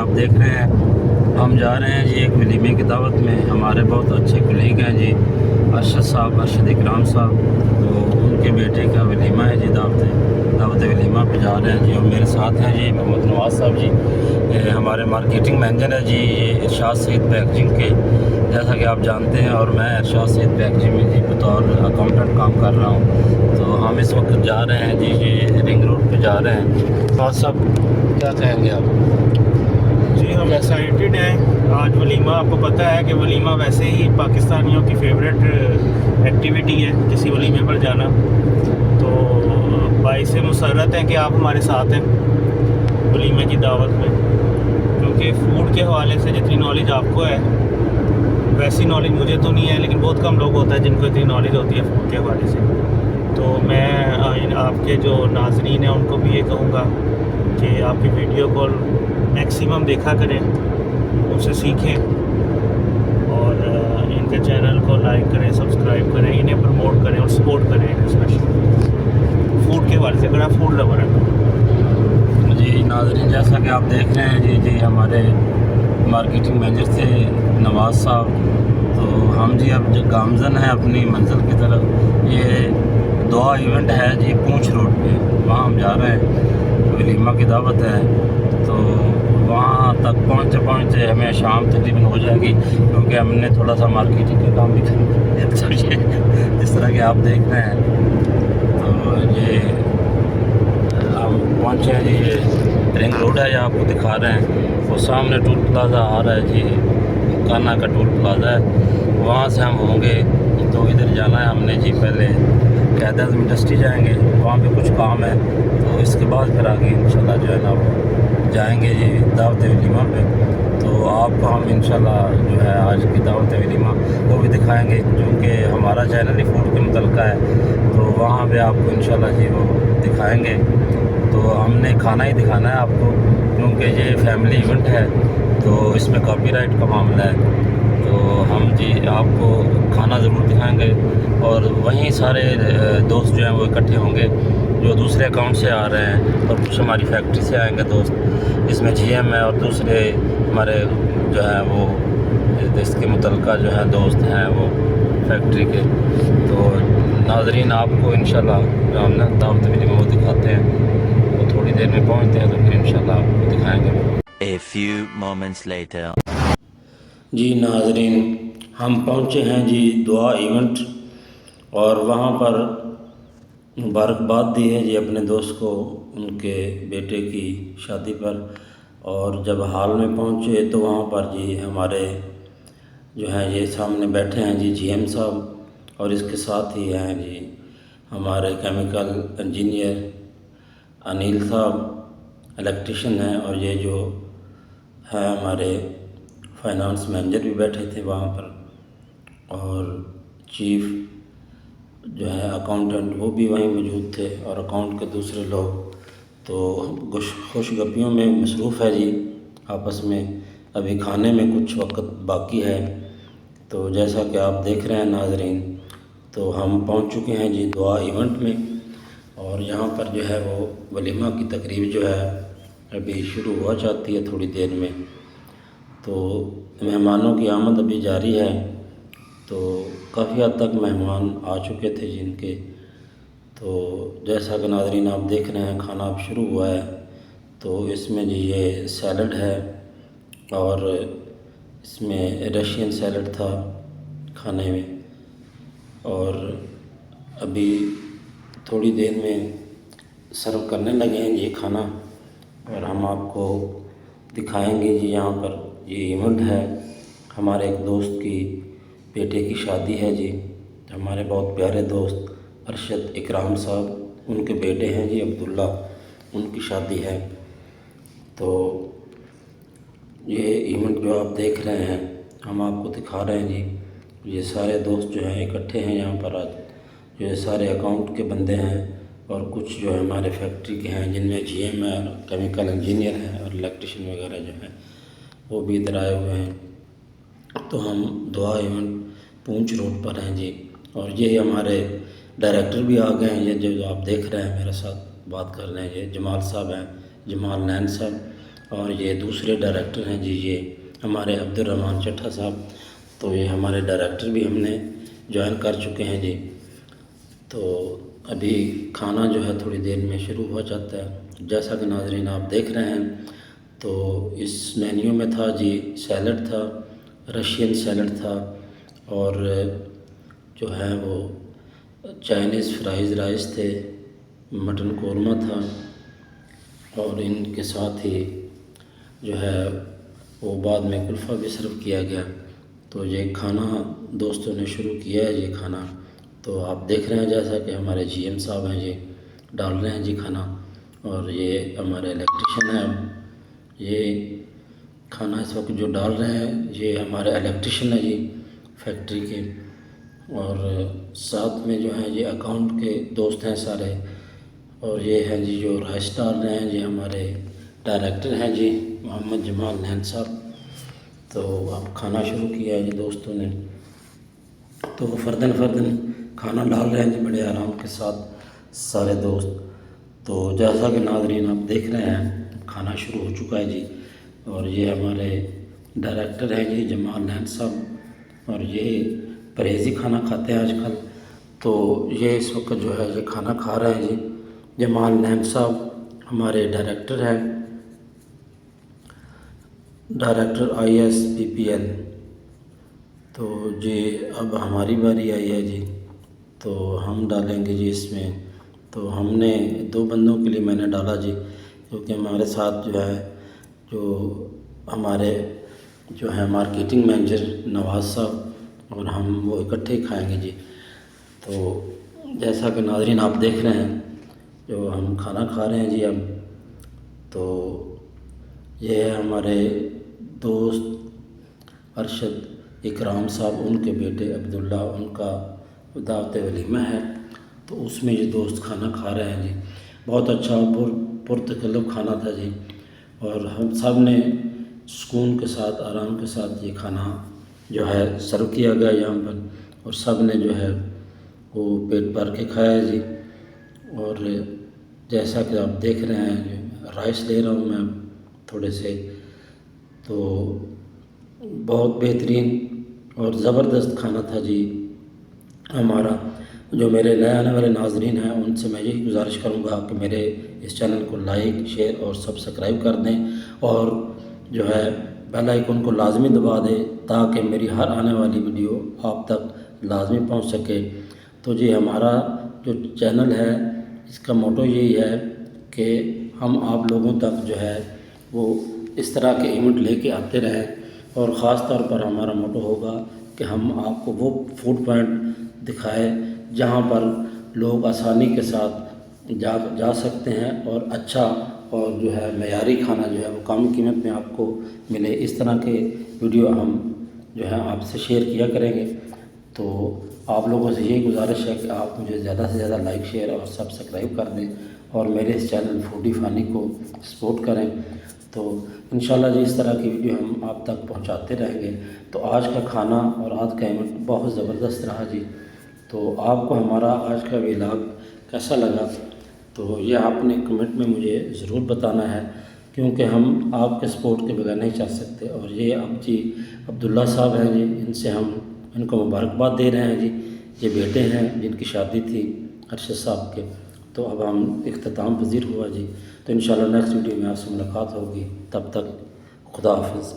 आप देख रहे हैं हम जा रहे हैं जी एक वलीमे की दावत में। हमारे बहुत अच्छे कुलीग हैं जी अरशद साहब, अरशद इकराम साहब, तो उनके बेटे का वलीमा है जी। दावत वलीमा पे जा रहे हैं जी। और मेरे साथ हैं जी मोहम्मद नवाज साहब जी, हमारे मार्केटिंग मैनेजर है जी इरशाद सईद पैकेजिंग के, जैसा कि आप जानते हैं। और मैं इरशाद सईद पैकेजिंग में जी बतौर अकाउंटेंट काम कर रहा हूँ। तो हम इस वक्त जा रहे हैं जी ये रिंग रोड पे जा रहे हैं। नवाज साहब क्या कहेंगे आप? जी हम एक्साइटेड हैं। आज वलीमा, आपको पता है कि वलीमा वैसे ही पाकिस्तानियों की फेवरेट एक्टिविटी है, किसी वलीमे पर जाना। तो बाइस मुसर्रत हैं कि आप हमारे साथ हैं वलीमे की दावत में, क्योंकि फ़ूड के हवाले से जितनी नॉलेज आपको है वैसी नॉलेज मुझे तो नहीं है, लेकिन बहुत कम लोग होता है जिनको इतनी नॉलेज होती है फ़ूड के हवाले से। तो मैं आपके जो नाज़रीन हैं उनको भी ये कहूँगा कि आपकी वीडियो कॉल मैक्सिमम देखा करें, उनसे सीखें और इनके चैनल को लाइक करें, सब्सक्राइब करें, इन्हें प्रमोट करें और सपोर्ट करें इन्हें, स्पेशली फूड के बारे से अगर आप फूड लवर हैं। जी नाज़रीन, जैसा कि आप देख रहे हैं जी हमारे मार्केटिंग मैनेजर थे नवाज साहब। तो हम जी अब जो गामजन है अपनी मंजिल की तरफ, ये दुआ इवेंट है जी पूंछ रोड पे, वहाँ हम जा रहे हैं, वलीमा की दावत है। तो वहाँ तक पहुँचते हमें शाम तकरीबन हो जाएगी, क्योंकि हमने थोड़ा सा मार्केटिंग का काम भी करना है। तो ये जिस तरह के आप देख रहे हैं, तो ये हम पहुँचे हैं जी, ये रिंग रोड है, ये आपको दिखा रहे हैं। वो सामने टोल प्लाज़ा आ रहा है जी, काना का टोल प्लाज़ा है, वहाँ से हम होंगे। तो इधर जाना है हमने जी, पहले कैदर इंडस्ट्री जाएंगे, वहाँ पे कुछ काम है। तो इसके बाद फिर आगे इंशाल्लाह जो है ना वो जाएंगे जी दावत वलीमा पे। तो आपको हम इंशाल्लाह जो है आज की दावत वलीमा वो भी दिखाएंगे, क्योंकि हमारा चैनल ही फूड के मुतल्लिक़ है। तो वहाँ पे आपको इंशाल्लाह जी वो दिखाएंगे। तो हमने खाना ही दिखाना है आपको, क्योंकि ये फैमिली इवेंट है, तो इसमें कॉपीराइट का मामला है। तो हम जी आपको खाना ज़रूर दिखाएंगे। और वहीं सारे दोस्त जो हैं वो इकट्ठे होंगे जो दूसरे अकाउंट से आ रहे हैं, और कुछ हमारी फैक्ट्री से आएंगे दोस्त। इसमें जीएम है और दूसरे हमारे जो है वो इसके मुतल्लिक़ा जो है दोस्त हैं वो फैक्ट्री के। तो नाज़रीन आपको इंशाल्लाह जो हम ना दावत वलीमा वो दिखाते हैं, वो थोड़ी देर में पहुंचते हैं, तो फिर इंशाल्लाह आपको दिखाएंगे। A few moments later. जी नाज़रीन, हम पहुंचे हैं जी दुआ इवेंट, और वहाँ पर मुबारकबाद दी है जी अपने दोस्त को उनके बेटे की शादी पर। और जब हॉल में पहुँचे तो वहाँ पर जी हमारे जो हैं ये सामने बैठे हैं जी जीएम साहब, और इसके साथ ही हैं जी हमारे केमिकल इंजीनियर अनिल साहब, इलेक्ट्रिशियन हैं, और ये जो है हमारे फाइनेंस मैनेजर भी बैठे थे वहाँ पर, और चीफ जो है अकाउंटेंट वो भी वहीं मौजूद थे, और अकाउंट के दूसरे लोग। तो खुशगपियों में मसरूफ़ है जी आपस में। अभी खाने में कुछ वक्त बाकी है। तो जैसा कि आप देख रहे हैं नाज़रीन, तो हम पहुंच चुके हैं जी दुआ इवेंट में, और यहाँ पर जो है वो वलीमा की तकरीब जो है अभी शुरू हुआ चाहती है थोड़ी देर में। तो मेहमानों की आमद अभी जारी है। तो काफ़ी हद तक मेहमान आ चुके थे जिनके। तो जैसा कि नाज़रीन आप देख रहे हैं खाना अब शुरू हुआ है। तो इसमें जी ये सैलड है, और इसमें रशियन सैलड था खाने में, और अभी थोड़ी देर में सर्व करने लगे हैं ये खाना। और हम आपको दिखाएंगे जी, यहाँ पर ये इवेंट है, हमारे एक दोस्त की बेटे की शादी है जी, हमारे बहुत प्यारे दोस्त अरशद इकराम साहब, उनके बेटे हैं जी अब्दुल्ला, उनकी शादी है। तो ये इवेंट जो आप देख रहे हैं हम आपको दिखा रहे हैं जी, ये सारे दोस्त जो हैं इकट्ठे हैं यहाँ पर आज। जो ये सारे अकाउंट के बंदे हैं, और कुछ जो है हमारे फैक्ट्री के हैं, जिनमें जीएम है, केमिकल इंजीनियर हैं, और इलेक्ट्रिशियन वगैरह जो हैं वो भी इधर आए हुए हैं। तो हम दुआ इवेंट पूंछ रोड पर हैं जी, और ये हमारे डायरेक्टर भी आ गए हैं। ये जो आप देख रहे हैं मेरे साथ बात कर रहे हैं, ये जमाल साहब हैं, जमाल नैन साहब, اور یہ دوسرے ڈائریکٹر ہیں جی، یہ ہمارے عبد الرحمن چٹھا صاحب، تو یہ ہمارے ڈائریکٹر بھی ہم نے جوائن کر چکے ہیں جی۔ تو ابھی کھانا جو ہے تھوڑی دیر میں شروع ہو جاتا ہے۔ جیسا کہ ناظرین آپ دیکھ رہے ہیں، تو اس مینیو میں تھا جی سیلڈ تھا، رشین سیلڈ تھا، اور جو ہے وہ چائنیز فرائز رائس تھے، مٹن قورمہ تھا، اور ان کے ساتھ ہی جو ہے وہ بعد میں کلفہ بھی سرو کیا گیا۔ تو یہ کھانا دوستوں نے شروع کیا ہے یہ کھانا، تو آپ دیکھ رہے ہیں جیسا کہ ہمارے جی ایم صاحب ہیں یہ ڈال رہے ہیں جی کھانا، اور یہ ہمارے الیکٹریشین ہیں، یہ کھانا اس وقت جو ڈال رہے ہیں یہ ہمارے الیکٹریشین ہیں جی فیکٹری کے، اور ساتھ میں جو ہیں یہ اکاؤنٹ کے دوست ہیں سارے، اور یہ ہیں جی جو رائس ڈال رہے ہیں جی ہمارے ڈائریکٹر ہیں جی محمد جمال نین صاحب۔ تو اب کھانا شروع کیا ہے جی دوستوں نے، تو فردن کھانا ڈال رہے ہیں جی بڑے آرام کے ساتھ سارے دوست۔ تو جیسا کہ ناظرین آپ دیکھ رہے ہیں کھانا شروع ہو چکا ہے جی، اور یہ ہمارے ڈائریکٹر ہیں جی جمال نین صاحب، اور یہ پرہیزی کھانا کھاتے ہیں آج کل، تو یہ اس وقت جو ہے یہ کھانا کھا رہے ہیں جی جمال نین صاحب، ہمارے ڈائریکٹر ہیں، ڈائریکٹر ISPPL۔ تو جی اب ہماری باری آئی ہے جی، تو ہم ڈالیں گے جی اس میں، تو ہم نے 2 بندوں کے لیے میں نے ڈالا جی، کیونکہ ہمارے ساتھ جو ہے جو ہمارے جو ہے مارکیٹنگ مینیجر نواز صاحب اور ہم وہ اکٹھے ہی کھائیں گے جی۔ تو جیسا کہ ناظرین آپ دیکھ رہے ہیں جو ہم کھانا کھا رہے ہیں جی اب، تو یہ ہے ہمارے دوست ارشد اکرام صاحب، ان کے بیٹے عبداللہ، ان کا دعوت ولیمہ ہے، تو اس میں یہ دوست کھانا کھا رہے ہیں جی۔ بہت اچھا پرتکلف کھانا تھا جی، اور ہم سب نے سکون کے ساتھ آرام کے ساتھ یہ کھانا جو ہے سرو کیا گیا یہاں پر، اور سب نے جو ہے وہ پیٹ بھر کے کھایا جی۔ اور جیسا کہ آپ دیکھ رہے ہیں رائس لے رہا ہوں میں تھوڑے سے، تو بہت بہترین اور زبردست کھانا تھا جی ہمارا۔ جو میرے نئے آنے والے ناظرین ہیں ان سے میں یہی گزارش کروں گا کہ میرے اس چینل کو لائک، شیئر اور سبسکرائب کر دیں، اور جو ہے بیل آئیکن کو لازمی دبا دیں تاکہ میری ہر آنے والی ویڈیو آپ تک لازمی پہنچ سکے۔ تو جی ہمارا جو چینل ہے اس کا موٹو یہی ہے کہ ہم آپ لوگوں تک جو ہے وہ اس طرح کے ایونٹ لے کے آتے رہیں، اور خاص طور پر ہمارا موٹو ہوگا کہ ہم آپ کو وہ فوڈ پوائنٹ دکھائیں جہاں پر لوگ آسانی کے ساتھ جا سکتے ہیں، اور اچھا اور جو ہے معیاری کھانا جو ہے وہ کم قیمت میں آپ کو ملے۔ اس طرح کے ویڈیو ہم جو ہے آپ سے شیئر کیا کریں گے۔ تو آپ لوگوں سے یہی گزارش ہے کہ آپ مجھے زیادہ سے زیادہ لائک، شیئر اور سبسکرائب کر دیں، اور میرے اس چینل فوڈی فانی کو سپورٹ کریں۔ تو انشاءاللہ جی اس طرح کی ویڈیو ہم آپ تک پہنچاتے رہیں گے۔ تو آج کا کھانا اور آج کا ایونٹ بہت زبردست رہا جی۔ تو آپ کو ہمارا آج کا ولاگ کیسا لگا تو یہ آپ نے کمنٹ میں مجھے ضرور بتانا ہے، کیونکہ ہم آپ کے سپورٹ کے بغیر نہیں چل سکتے۔ اور یہ اب جی عبداللہ صاحب ہیں جی، ان کو مبارکباد دے رہے ہیں جی، یہ بیٹے ہیں جن کی شادی تھی ارشد صاحب کے، تو اب ہم اختتام پذیر ہوا جی۔ تو انشاءاللہ نیکسٹ ویڈیو میں آپ سے ملاقات ہوگی، تب تک خدا حافظ۔